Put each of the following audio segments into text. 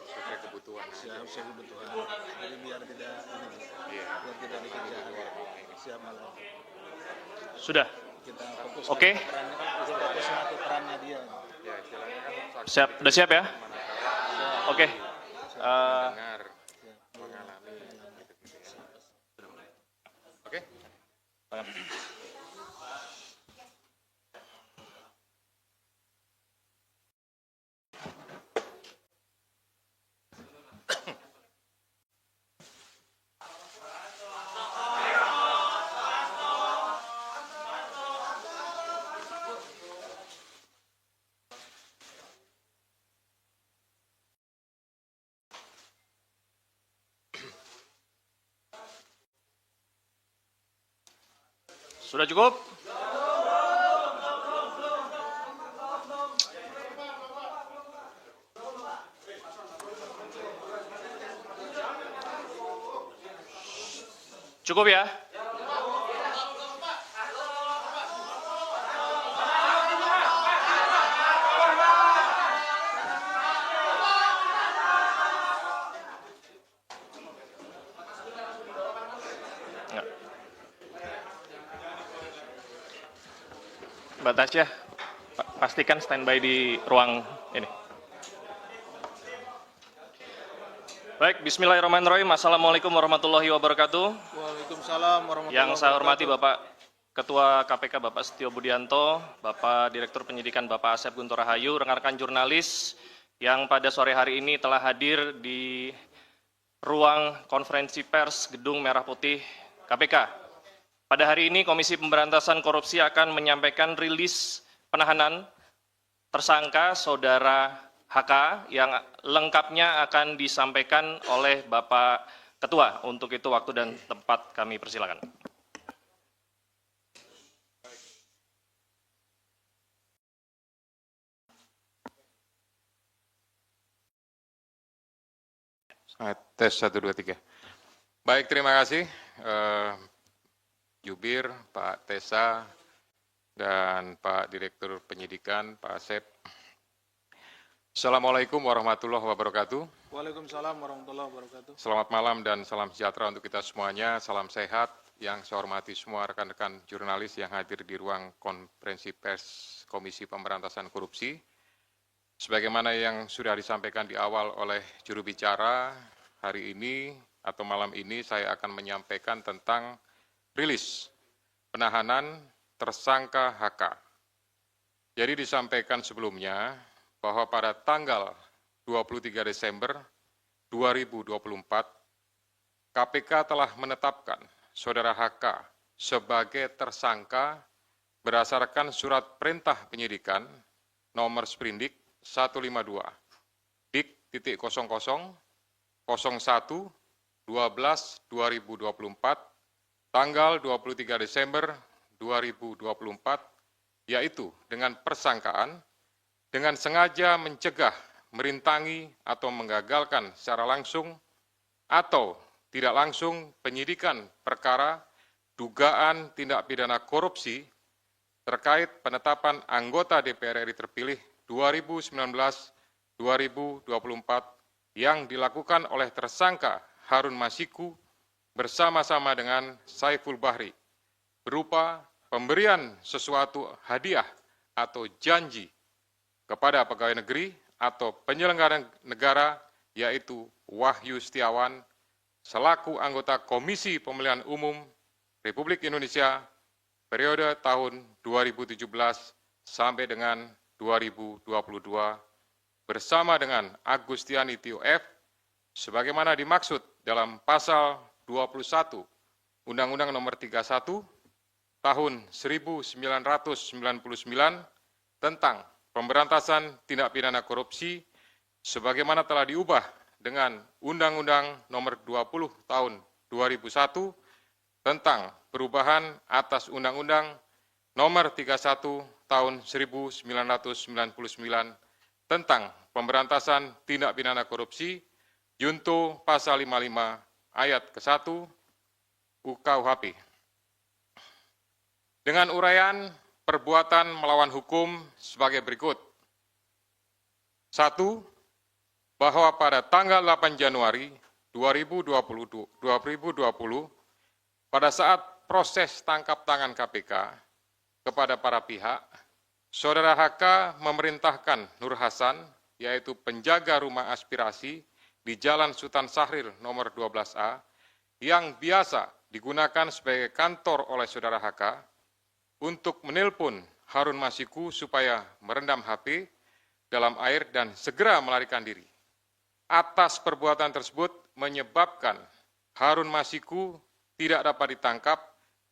sesuai kebutuhan. Siap, sesuai kebutuhan. Jadi biar tidak biar tidak dikerjakan. Siap malam. Sudah. Kita fokus Oke. ke perannya kan, kita fokus ke perannya dia. Ya, istilahnya kan saksi Siap, udah siap ya? Oke. mendengar, mengalami, gitu-gitu ya. Oke. Sudah cukup? Cukup ya? Enggak. Mbak Tasya, pastikan standby di ruang ini. Baik, bismillahirrahmanirrahim. Assalamualaikum warahmatullahi wabarakatuh. Waalaikumsalam warahmatullahi Yang saya wabarakatuh. hormati Bapak Ketua KPK Bapak Setio Budianto, Bapak Direktur Penyidikan Bapak Asep Guntur Rahayu, rekan-rekan jurnalis yang pada sore hari ini telah hadir di ruang konferensi pers Gedung Merah Putih KPK. Pada hari ini Komisi Pemberantasan Korupsi akan menyampaikan rilis penahanan tersangka Saudara HK yang lengkapnya akan disampaikan oleh Bapak Ketua. Untuk itu waktu dan tempat kami persilakan. Tes 1, 2, 3. Baik, terima kasih Jubir, Pak Tesa, dan Pak Direktur Penyidikan, Pak Asep. Assalamualaikum warahmatullahi wabarakatuh. Waalaikumsalam warahmatullahi wabarakatuh. Selamat malam dan salam sejahtera untuk kita semuanya. Salam sehat. Yang saya hormati semua rekan-rekan jurnalis yang hadir di ruang konferensi pers Komisi Pemberantasan Korupsi. Sebagaimana yang sudah disampaikan di awal oleh juru bicara, hari ini atau malam ini saya akan menyampaikan tentang rilis penahanan tersangka HK. Jadi disampaikan sebelumnya bahwa pada tanggal 23 Desember 2024, KPK telah menetapkan Saudara HK sebagai tersangka berdasarkan surat perintah penyidikan nomor sprindik 152 dik.00 01/12/2024 tanggal 23 Desember 2024, yaitu dengan persangkaan dengan sengaja mencegah, merintangi, atau menggagalkan secara langsung atau tidak langsung penyidikan perkara dugaan tindak pidana korupsi terkait penetapan anggota DPR RI terpilih 2019-2024 yang dilakukan oleh tersangka Harun Masiku bersama-sama dengan Saiful Bahri berupa pemberian sesuatu hadiah atau janji kepada pegawai negeri atau penyelenggara negara, yaitu Wahyu Setiawan selaku anggota Komisi Pemilihan Umum Republik Indonesia periode tahun 2017 sampai dengan 2022 bersama dengan Agustiani Tio F sebagaimana dimaksud dalam pasal 21 Undang-Undang Nomor 31 tahun 1999 tentang pemberantasan tindak pidana korupsi sebagaimana telah diubah dengan Undang-Undang Nomor 20 Tahun 2001 tentang perubahan atas Undang-Undang Nomor 31 Tahun 1999 tentang pemberantasan tindak pidana korupsi Junto Pasal 55 Ayat ke-1 UKUHP. Dengan uraian perbuatan melawan hukum sebagai berikut. 1. bahwa pada tanggal 8 Januari 2020, pada saat proses tangkap tangan KPK kepada para pihak, Saudara HK memerintahkan Nur Hasan, yaitu penjaga rumah aspirasi di Jalan Sultan Syahrir nomor 12A, yang biasa digunakan sebagai kantor oleh Saudara HK, untuk menelpon Harun Masiku supaya merendam HP dalam air dan segera melarikan diri. Atas perbuatan tersebut menyebabkan Harun Masiku tidak dapat ditangkap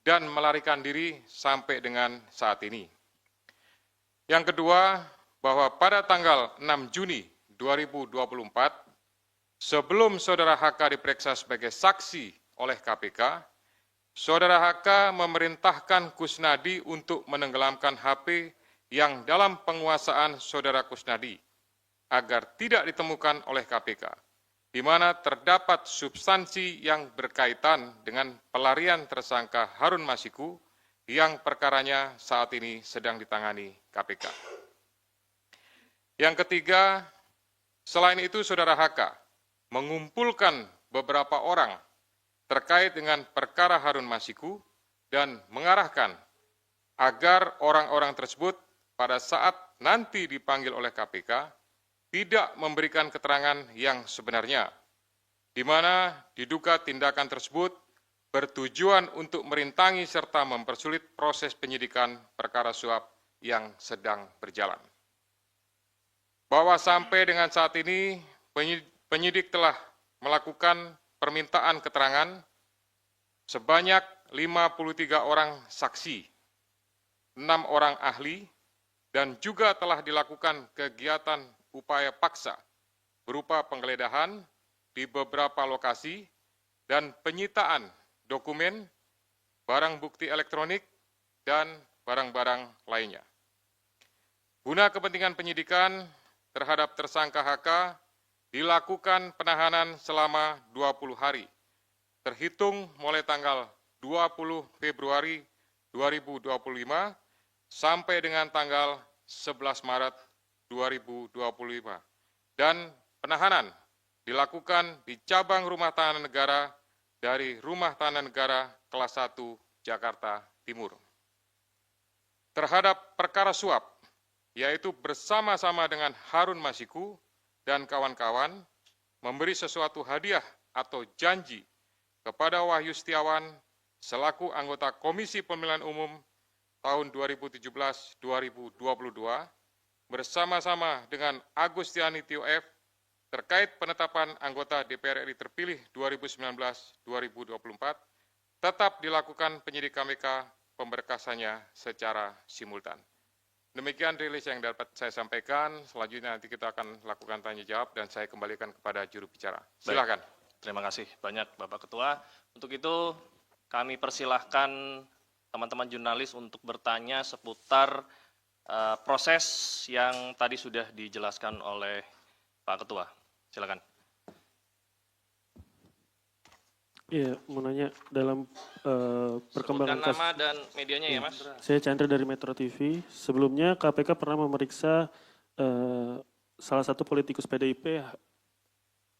dan melarikan diri sampai dengan saat ini. Yang kedua, bahwa pada tanggal 6 Juni 2024, sebelum Saudara HK diperiksa sebagai saksi oleh KPK, Saudara HK memerintahkan Kusnadi untuk menenggelamkan HP yang dalam penguasaan Saudara Kusnadi, agar tidak ditemukan oleh KPK, di mana terdapat substansi yang berkaitan dengan pelarian tersangka Harun Masiku yang perkaranya saat ini sedang ditangani KPK. Yang ketiga, selain itu Saudara HK mengumpulkan beberapa orang terkait dengan perkara Harun Masiku dan mengarahkan agar orang-orang tersebut pada saat nanti dipanggil oleh KPK tidak memberikan keterangan yang sebenarnya, di mana diduga tindakan tersebut bertujuan untuk merintangi serta mempersulit proses penyidikan perkara suap yang sedang berjalan. Bahwa sampai dengan saat ini, penyidik telah melakukan permintaan keterangan sebanyak 53 orang saksi, 6 orang ahli, dan juga telah dilakukan kegiatan upaya paksa berupa penggeledahan di beberapa lokasi dan penyitaan dokumen, barang bukti elektronik, dan barang-barang lainnya. Guna kepentingan penyidikan terhadap tersangka HK, dilakukan penahanan selama 20 hari, terhitung mulai tanggal 20 Februari 2025 sampai dengan tanggal 11 Maret 2025. Dan penahanan dilakukan di cabang rumah tahanan negara dari Rumah Tahanan Negara kelas 1 Jakarta Timur. Terhadap perkara suap, yaitu bersama-sama dengan Harun Masiku dan kawan-kawan memberi sesuatu hadiah atau janji kepada Wahyu Setiawan selaku anggota Komisi Pemilihan Umum tahun 2017-2022 bersama-sama dengan Agustiani Tio F terkait penetapan anggota DPR RI terpilih 2019-2024 tetap dilakukan penyidik KPK pemberkasannya secara simultan. Demikian rilis yang dapat saya sampaikan. Selanjutnya nanti kita akan lakukan tanya jawab dan saya kembalikan kepada juru bicara. Silakan. Baik, terima kasih banyak Bapak Ketua. Untuk itu kami persilahkan teman-teman jurnalis untuk bertanya seputar proses yang tadi sudah dijelaskan oleh Pak Ketua. Silakan. Iya, mau nanya dalam perkembangan Sebutkan nama dan medianya ya, Mas. Saya Chandra dari Metro TV. Sebelumnya KPK pernah memeriksa salah satu politikus PDIP,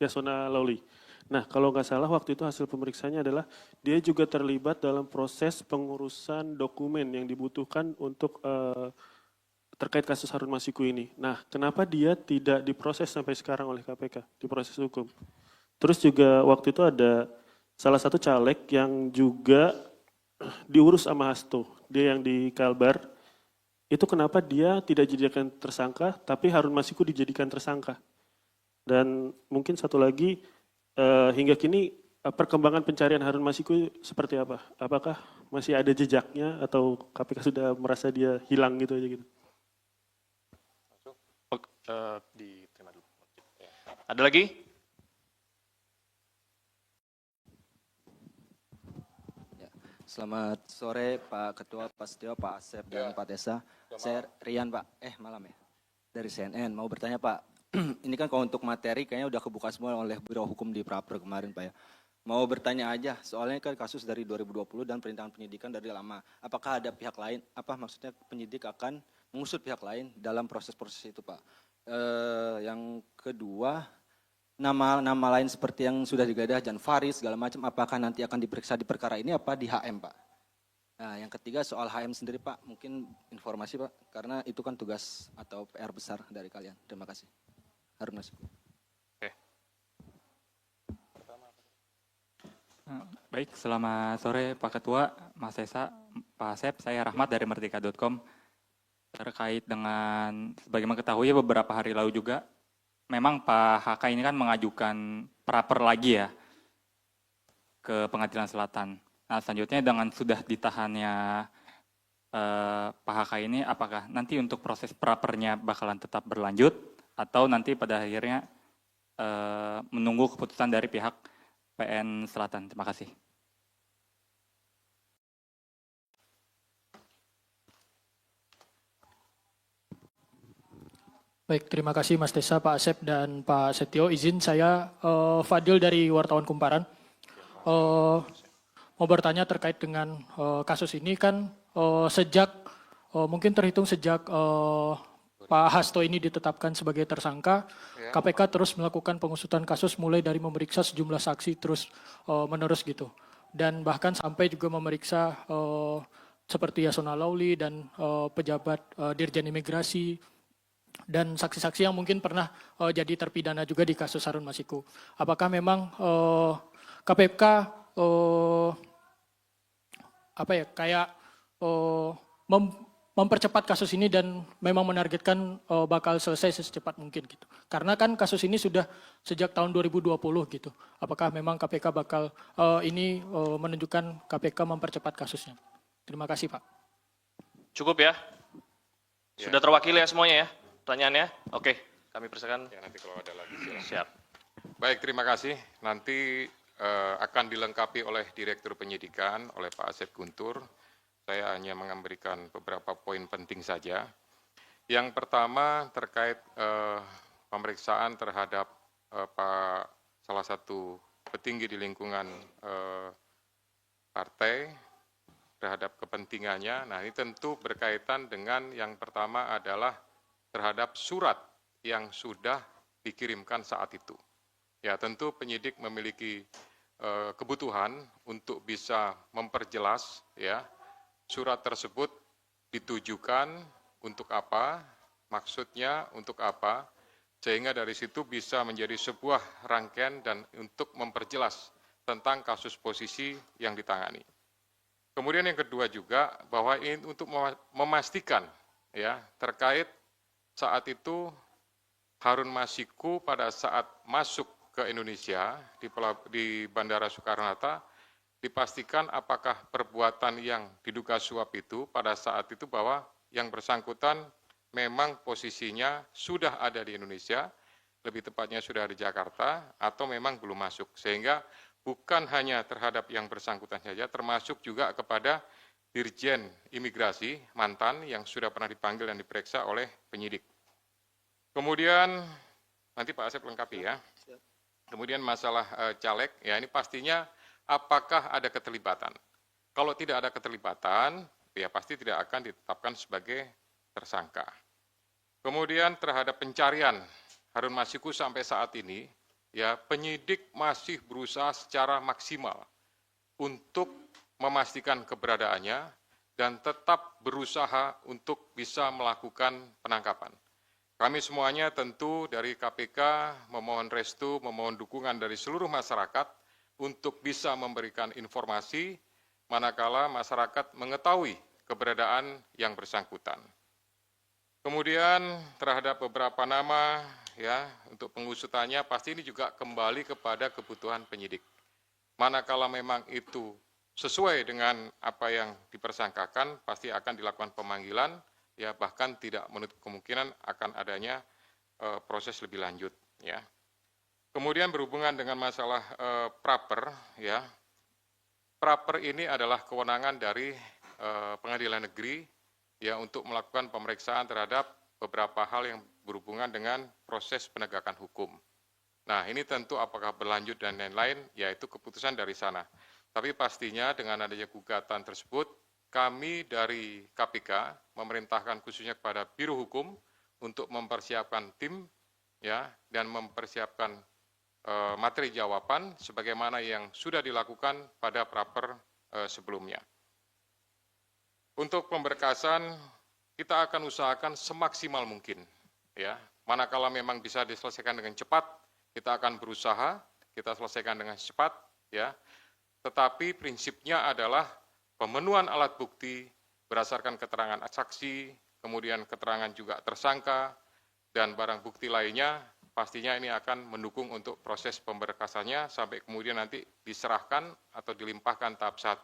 Yasona Lawli. Nah, kalau nggak salah waktu itu hasil pemeriksaannya adalah dia juga terlibat dalam proses pengurusan dokumen yang dibutuhkan untuk terkait kasus Harun Masiku ini. Nah, kenapa dia tidak diproses sampai sekarang oleh KPK, diproses hukum? Terus juga waktu itu ada salah satu caleg yang juga diurus sama Hasto, dia yang di Kalbar, itu kenapa dia tidak dijadikan tersangka, tapi Harun Masiku dijadikan tersangka. Dan mungkin satu lagi, hingga kini perkembangan pencarian Harun Masiku seperti apa? Apakah masih ada jejaknya atau KPK sudah merasa dia hilang gitu aja gitu? Diterima dulu. Ada lagi? Selamat sore Pak Ketua, Pak Setio, Pak Asep, dan Pak Tessa. Saya Rian Pak, malam ya, dari CNN. Mau bertanya Pak, ini kan kalau untuk materi kayaknya udah kebuka semua oleh Biro Hukum di Praper kemarin Pak ya. Mau bertanya aja, soalnya kan kasus dari 2020 dan perintangan penyidikan dari lama. Apakah ada pihak lain, maksudnya penyidik akan mengusut pihak lain dalam proses-proses itu Pak. Yang kedua, nama lain seperti yang sudah digadah, Jan Faris segala macam, apakah nanti akan diperiksa di perkara ini apa di HM, Pak? Nah, yang ketiga soal HM sendiri, Pak, mungkin informasi, Pak, karena itu kan tugas atau PR besar dari kalian. Terima kasih. Harun Masiku. Baik, selamat sore Pak Ketua, Mas Esa, Pak Asep, saya Rahmat dari Merdeka.com. Terkait dengan, sebagaimana ketahui beberapa hari lalu juga, memang Pak HK ini kan mengajukan praper lagi ya ke Pengadilan Selatan. Nah, selanjutnya dengan sudah ditahannya Pak HK ini, apakah nanti untuk proses prapernya bakalan tetap berlanjut atau nanti pada akhirnya menunggu keputusan dari pihak PN Selatan? Terima kasih. Baik, terima kasih Mas Desa, Pak Asep, dan Pak Setio. Izin saya, Fadil dari Wartawan Kumparan. Mau bertanya terkait dengan kasus ini kan sejak, mungkin terhitung sejak Pak Hasto ini ditetapkan sebagai tersangka, KPK terus melakukan pengusutan kasus mulai dari memeriksa sejumlah saksi terus menerus gitu. Dan bahkan sampai juga memeriksa seperti Yasona Lawli dan pejabat Dirjen Imigrasi, dan saksi-saksi yang mungkin pernah jadi terpidana juga di kasus Harun Masiku. Apakah memang KPK mempercepat kasus ini dan memang menargetkan bakal selesai secepat mungkin gitu? Karena kan kasus ini sudah sejak tahun 2020 gitu. Apakah memang KPK bakal ini menunjukkan KPK mempercepat kasusnya? Terima kasih, Pak. Cukup ya? Sudah terwakili ya semuanya ya? Pertanyaannya? Oke, kami persilakan. Ya, nanti kalau ada lagi silakan. Siap. Baik, terima kasih. Nanti akan dilengkapi oleh Direktur Penyidikan, oleh Pak Asep Guntur. Saya hanya memberikan beberapa poin penting saja. Yang pertama terkait pemeriksaan terhadap salah satu petinggi di lingkungan partai terhadap kepentingannya. Nah, ini tentu berkaitan dengan yang pertama adalah terhadap surat yang sudah dikirimkan saat itu. Ya, tentu penyidik memiliki kebutuhan untuk bisa memperjelas ya surat tersebut ditujukan untuk apa, maksudnya untuk apa, sehingga dari situ bisa menjadi sebuah rangkaian dan untuk memperjelas tentang kasus posisi yang ditangani. Kemudian yang kedua juga bahwa ini untuk memastikan ya terkait saat itu Harun Masiku pada saat masuk ke Indonesia di Bandara Soekarno-Hatta dipastikan apakah perbuatan yang diduga suap itu pada saat itu bahwa yang bersangkutan memang posisinya sudah ada di Indonesia, lebih tepatnya sudah di Jakarta atau memang belum masuk. Sehingga bukan hanya terhadap yang bersangkutan saja, termasuk juga kepada Dirjen Imigrasi mantan yang sudah pernah dipanggil dan diperiksa oleh penyidik. Kemudian nanti Pak Asep lengkapi ya. Kemudian masalah caleg, ya ini pastinya apakah ada keterlibatan. Kalau tidak ada keterlibatan, ya pasti tidak akan ditetapkan sebagai tersangka. Kemudian terhadap pencarian Harun Masiku sampai saat ini, ya penyidik masih berusaha secara maksimal untuk memastikan keberadaannya dan tetap berusaha untuk bisa melakukan penangkapan. Kami semuanya tentu dari KPK memohon restu, memohon dukungan dari seluruh masyarakat untuk bisa memberikan informasi manakala masyarakat mengetahui keberadaan yang bersangkutan. Kemudian terhadap beberapa nama ya untuk pengusutannya pasti ini juga kembali kepada kebutuhan penyidik. Manakala memang itu sesuai dengan apa yang dipersangkakan pasti akan dilakukan pemanggilan ya bahkan tidak menutup kemungkinan akan adanya proses lebih lanjut ya. Kemudian berhubungan dengan masalah praper ya. Praper ini adalah kewenangan dari pengadilan negeri ya untuk melakukan pemeriksaan terhadap beberapa hal yang berhubungan dengan proses penegakan hukum. Nah, ini tentu apakah berlanjut dan lain-lain yaitu keputusan dari sana. Tapi pastinya dengan adanya gugatan tersebut kami dari KPK memerintahkan khususnya kepada Biro Hukum untuk mempersiapkan tim ya dan mempersiapkan materi jawaban sebagaimana yang sudah dilakukan pada praper sebelumnya. Untuk pemberkasan kita akan usahakan semaksimal mungkin, ya. Manakala memang bisa diselesaikan dengan cepat, kita akan berusaha kita selesaikan dengan cepat, ya. Tetapi prinsipnya adalah pemenuhan alat bukti berdasarkan keterangan saksi, kemudian keterangan juga tersangka dan barang bukti lainnya, pastinya ini akan mendukung untuk proses pemberkasannya sampai kemudian nanti diserahkan atau dilimpahkan tahap 1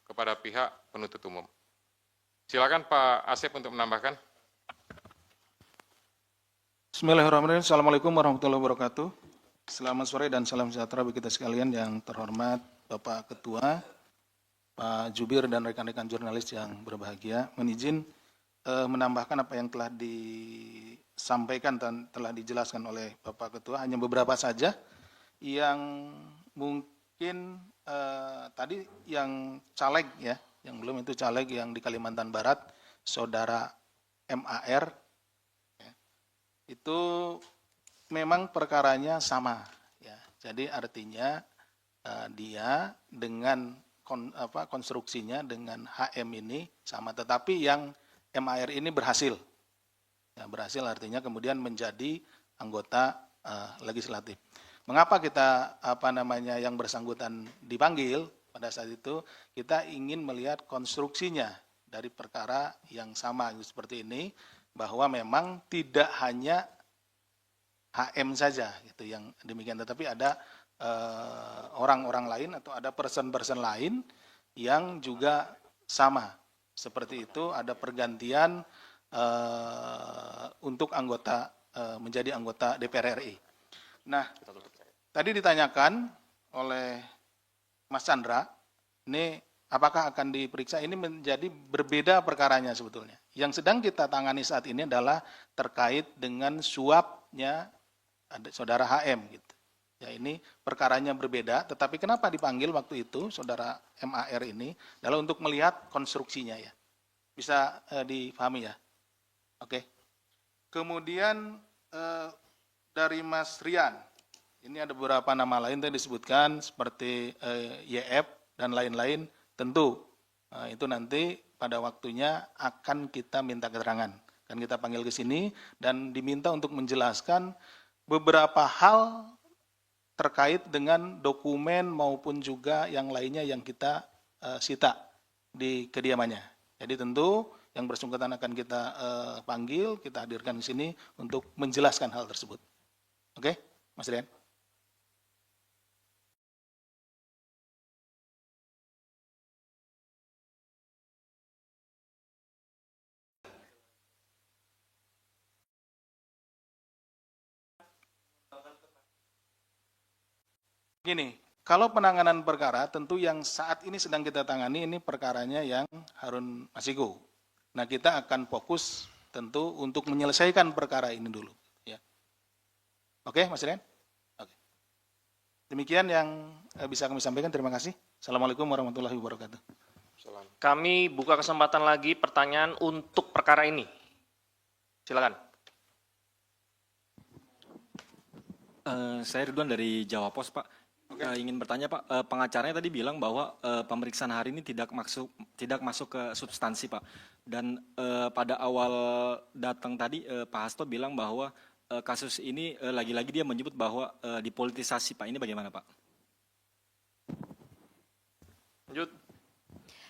kepada pihak penuntut umum. Silakan Pak Asep untuk menambahkan. Bismillahirrahmanirrahim. Assalamualaikum warahmatullahi wabarakatuh. Selamat sore dan salam sejahtera bagi kita sekalian yang terhormat Bapak Ketua, Pak Jubir dan rekan-rekan jurnalis yang berbahagia. Menizin menambahkan apa yang telah disampaikan dan telah dijelaskan oleh Bapak Ketua, hanya beberapa saja yang mungkin tadi yang caleg ya, yang belum itu caleg yang di Kalimantan Barat, Saudara MAR, ya, itu memang perkaranya sama, ya. Jadi artinya dia dengan konstruksinya dengan HM ini sama, tetapi yang MAR ini berhasil, ya, berhasil artinya kemudian menjadi anggota legislatif. Mengapa kita yang bersangkutan dipanggil? Pada saat itu kita ingin melihat konstruksinya dari perkara yang sama seperti ini, bahwa memang tidak hanya HM saja gitu yang demikian, tetapi ada orang-orang lain atau ada person-person lain yang juga sama seperti itu, ada pergantian untuk anggota menjadi anggota DPR RI. Nah, tadi ditanyakan oleh Mas Chandra, ini apakah akan diperiksa? Ini menjadi berbeda perkaranya sebetulnya. Yang sedang kita tangani saat ini adalah terkait dengan suapnya Saudara HM gitu. Ya, ini perkaranya berbeda, tetapi kenapa dipanggil waktu itu Saudara MAR ini adalah untuk melihat konstruksinya ya. Bisa dipahami ya? Oke. Kemudian dari Mas Rian, ini ada beberapa nama lain yang disebutkan seperti YF dan lain-lain, tentu itu nanti pada waktunya akan kita minta keterangan. Kan kita panggil ke sini dan diminta untuk menjelaskan beberapa hal terkait dengan dokumen maupun juga yang lainnya yang kita sita di kediamannya. Jadi tentu yang bersangkutan akan kita panggil, kita hadirkan di sini untuk menjelaskan hal tersebut. Oke, Mas Rian? Gini, kalau penanganan perkara tentu yang saat ini sedang kita tangani ini perkaranya yang Harun Masiku. Nah, kita akan fokus tentu untuk menyelesaikan perkara ini dulu. Ya. Oke, Mas Rian? Oke. Demikian yang bisa kami sampaikan. Terima kasih. Assalamualaikum warahmatullahi wabarakatuh. Kami buka kesempatan lagi pertanyaan untuk perkara ini. Silakan. Saya Ridwan dari Jawa Pos, Pak. Ingin bertanya, Pak, pengacaranya tadi bilang bahwa pemeriksaan hari ini tidak masuk ke substansi, Pak. Dan pada awal datang tadi Pak Hasto bilang bahwa kasus ini lagi-lagi dia menyebut bahwa dipolitisasi, Pak. Ini bagaimana, Pak? Lanjut.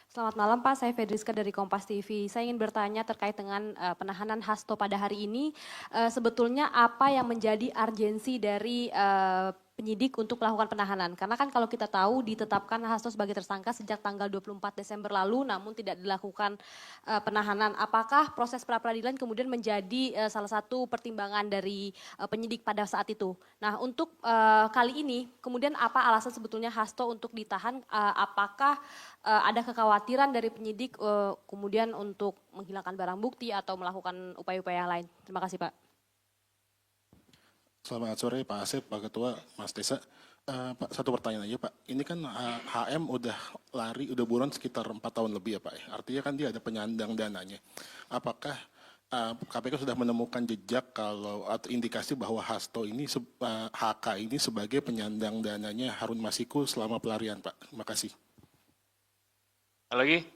Selamat malam Pak, saya Fedriska dari Kompas TV. Saya ingin bertanya terkait dengan penahanan Hasto pada hari ini. Sebetulnya apa yang menjadi urgensi dari penyidik untuk melakukan penahanan? Karena kan kalau kita tahu ditetapkan Hasto sebagai tersangka sejak tanggal 24 Desember lalu, namun tidak dilakukan penahanan. Apakah proses pra-peradilan kemudian menjadi salah satu pertimbangan dari penyidik pada saat itu? Nah, untuk kali ini, kemudian apa alasan sebetulnya Hasto untuk ditahan? Apakah ada kekhawatiran dari penyidik kemudian untuk menghilangkan barang bukti atau melakukan upaya-upaya yang lain? Terima kasih, Pak. Selamat sore Pak Asep, Pak Ketua, Mas Desa. Pak, satu pertanyaan aja Pak. Ini kan HM udah lari, udah buron sekitar 4 tahun lebih ya Pak. Artinya kan dia ada penyandang dananya. Apakah KPK sudah menemukan jejak atau indikasi bahwa Hasto ini HK ini sebagai penyandang dananya Harun Masiku selama pelarian, Pak. Terima kasih. Lagi?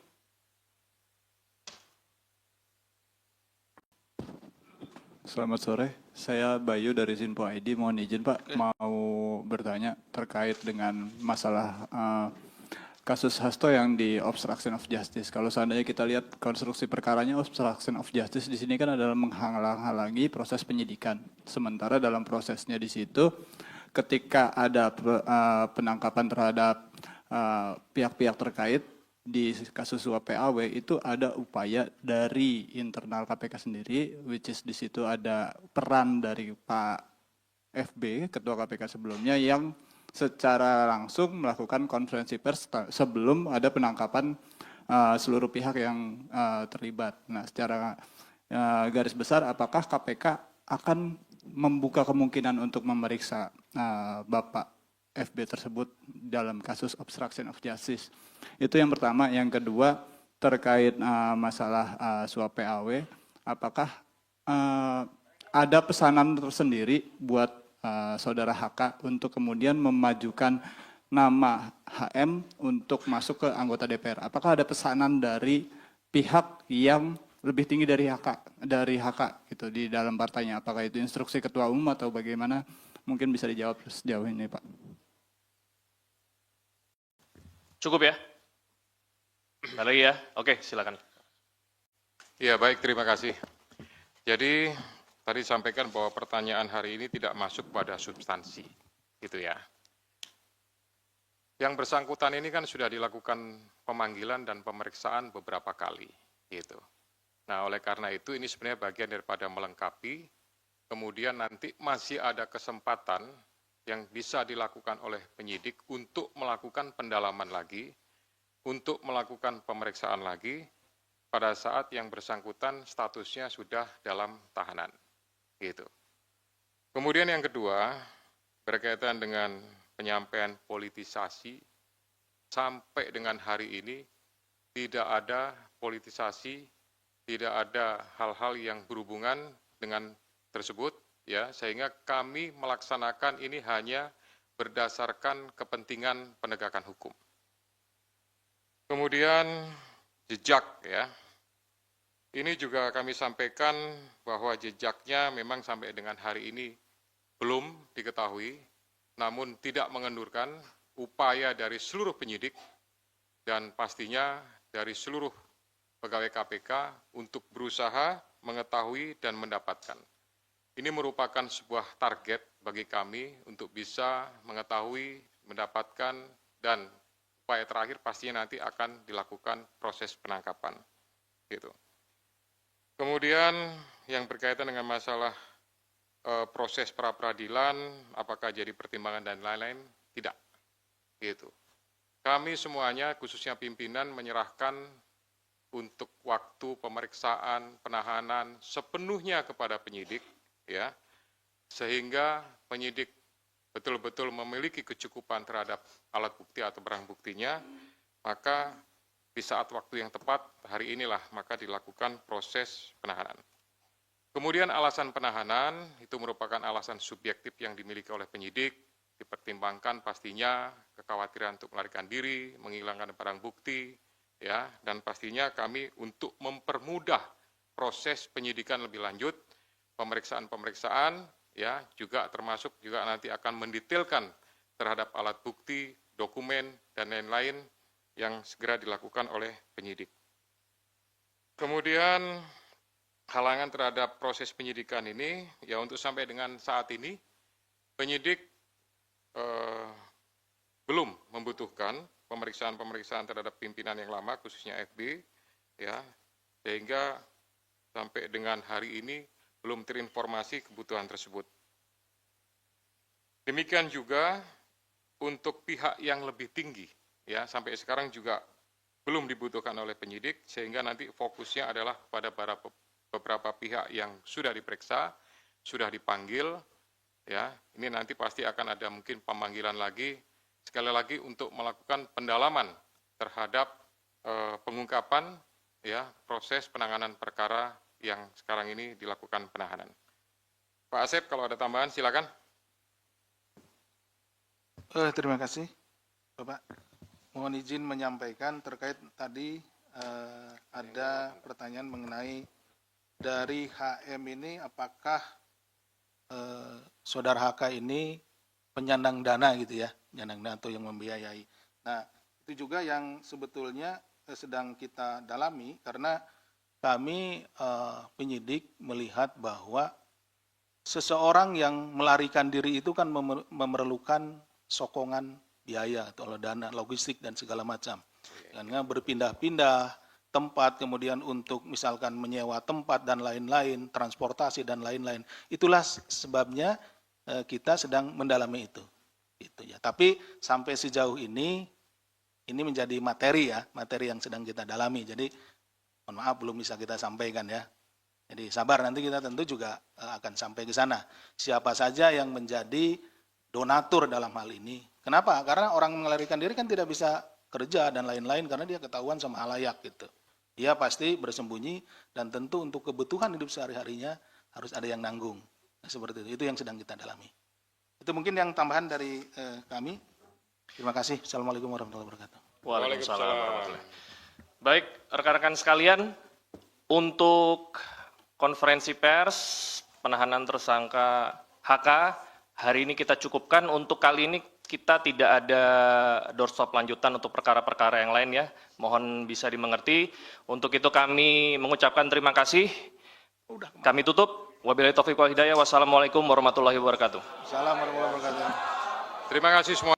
Selamat sore, saya Bayu dari Zinpo ID. Mohon izin Pak, mau bertanya terkait dengan masalah kasus Hasto yang di obstruction of justice. Kalau seandainya kita lihat konstruksi perkaranya, obstruction of justice di sini kan adalah menghalang-halangi proses penyidikan. Sementara dalam prosesnya di situ, ketika ada penangkapan terhadap pihak-pihak terkait, di kasus suap PAW itu ada upaya dari internal KPK sendiri, which is di situ ada peran dari Pak FB, Ketua KPK sebelumnya, yang secara langsung melakukan konferensi pers sebelum ada penangkapan seluruh pihak yang terlibat. Nah, secara garis besar, apakah KPK akan membuka kemungkinan untuk memeriksa Bapak FB tersebut dalam kasus obstruction of justice? Itu yang pertama. Yang kedua, terkait masalah suap PAW, apakah ada pesanan tersendiri buat saudara HK untuk kemudian memajukan nama HM untuk masuk ke anggota DPR? Apakah ada pesanan dari pihak yang lebih tinggi dari HK gitu di dalam partainya? Apakah itu instruksi ketua umum atau bagaimana? Mungkin bisa dijawab sejauh ini, Pak. Cukup ya? Ada lagi ya? Oke, silakan. Ya, baik, terima kasih. Jadi, tadi sampaikan bahwa pertanyaan hari ini tidak masuk pada substansi, gitu ya. Yang bersangkutan ini kan sudah dilakukan pemanggilan dan pemeriksaan beberapa kali, gitu. Nah, oleh karena itu ini sebenarnya bagian daripada melengkapi, kemudian nanti masih ada kesempatan yang bisa dilakukan oleh penyidik untuk melakukan pendalaman lagi, untuk melakukan pemeriksaan lagi pada saat yang bersangkutan statusnya sudah dalam tahanan. Gitu. Kemudian yang kedua, berkaitan dengan penyampaian politisasi, sampai dengan hari ini tidak ada politisasi, tidak ada hal-hal yang berhubungan dengan tersebut, ya, sehingga kami melaksanakan ini hanya berdasarkan kepentingan penegakan hukum. Kemudian jejak, ya, ini juga kami sampaikan bahwa jejaknya memang sampai dengan hari ini belum diketahui, namun tidak mengendurkan upaya dari seluruh penyidik dan pastinya dari seluruh pegawai KPK untuk berusaha mengetahui dan mendapatkan. Ini merupakan sebuah target bagi kami untuk bisa mengetahui, mendapatkan, dan upaya terakhir pastinya nanti akan dilakukan proses penangkapan. Gitu. Kemudian yang berkaitan dengan masalah proses pra-peradilan, apakah jadi pertimbangan dan lain-lain, tidak. Gitu. Kami semuanya, khususnya pimpinan, menyerahkan untuk waktu pemeriksaan, penahanan sepenuhnya kepada penyidik, ya, sehingga penyidik betul-betul memiliki kecukupan terhadap alat bukti atau barang buktinya, maka di saat waktu yang tepat, hari inilah maka dilakukan proses penahanan. Kemudian alasan penahanan itu merupakan alasan subjektif yang dimiliki oleh penyidik, dipertimbangkan pastinya kekhawatiran untuk melarikan diri, menghilangkan barang bukti, ya, dan pastinya kami untuk mempermudah proses penyidikan lebih lanjut, pemeriksaan-pemeriksaan, ya, juga termasuk juga nanti akan mendetailkan terhadap alat bukti, dokumen, dan lain-lain yang segera dilakukan oleh penyidik. Kemudian halangan terhadap proses penyidikan ini, ya untuk sampai dengan saat ini, penyidik belum membutuhkan pemeriksaan-pemeriksaan terhadap pimpinan yang lama, khususnya FB, ya, sehingga sampai dengan hari ini belum terinformasi kebutuhan tersebut. Demikian juga untuk pihak yang lebih tinggi, ya, sampai sekarang juga belum dibutuhkan oleh penyidik, sehingga nanti fokusnya adalah pada beberapa pihak yang sudah diperiksa, sudah dipanggil, ya, ini nanti pasti akan ada mungkin pemanggilan lagi, sekali lagi untuk melakukan pendalaman terhadap pengungkapan, ya, proses penanganan perkara yang sekarang ini dilakukan penahanan. Pak Asep, kalau ada tambahan silakan. Terima kasih, Bapak. Mohon izin menyampaikan terkait tadi ada pertanyaan mengenai dari HM ini apakah saudara HK ini penyandang dana gitu ya, penyandang dana atau yang membiayai. Nah, itu juga yang sebetulnya sedang kita dalami karena kami penyidik melihat bahwa seseorang yang melarikan diri itu kan memerlukan sokongan biaya atau dana logistik dan segala macam. Karena berpindah-pindah tempat, kemudian untuk misalkan menyewa tempat dan lain-lain, transportasi dan lain-lain. Itulah sebabnya kita sedang mendalami itu. Gitu ya. Tapi sampai sejauh ini menjadi materi ya, materi yang sedang kita dalami. Jadi mohon maaf belum bisa kita sampaikan ya. Jadi sabar, nanti kita tentu juga akan sampai ke sana. Siapa saja yang menjadi donatur dalam hal ini. Kenapa? Karena orang melarikan diri kan tidak bisa kerja dan lain-lain karena dia ketahuan sama halayak gitu. Dia pasti bersembunyi dan tentu untuk kebutuhan hidup sehari-harinya harus ada yang nanggung. Nah, seperti itu yang sedang kita dalami. Itu mungkin yang tambahan dari kami. Terima kasih. Assalamualaikum warahmatullahi wabarakatuh. Waalaikumsalam warahmatullahi wabarakatuh. Baik, rekan-rekan sekalian, untuk konferensi pers penahanan tersangka HK hari ini kita cukupkan. Untuk kali ini kita tidak ada doorstop lanjutan untuk perkara-perkara yang lain ya. Mohon bisa dimengerti. Untuk itu kami mengucapkan terima kasih. Kami tutup. Wabillahi taufiq wal hidayah. Wassalamualaikum warahmatullahi wabarakatuh. Assalamualaikum warahmatullahi wabarakatuh. Terima kasih semua.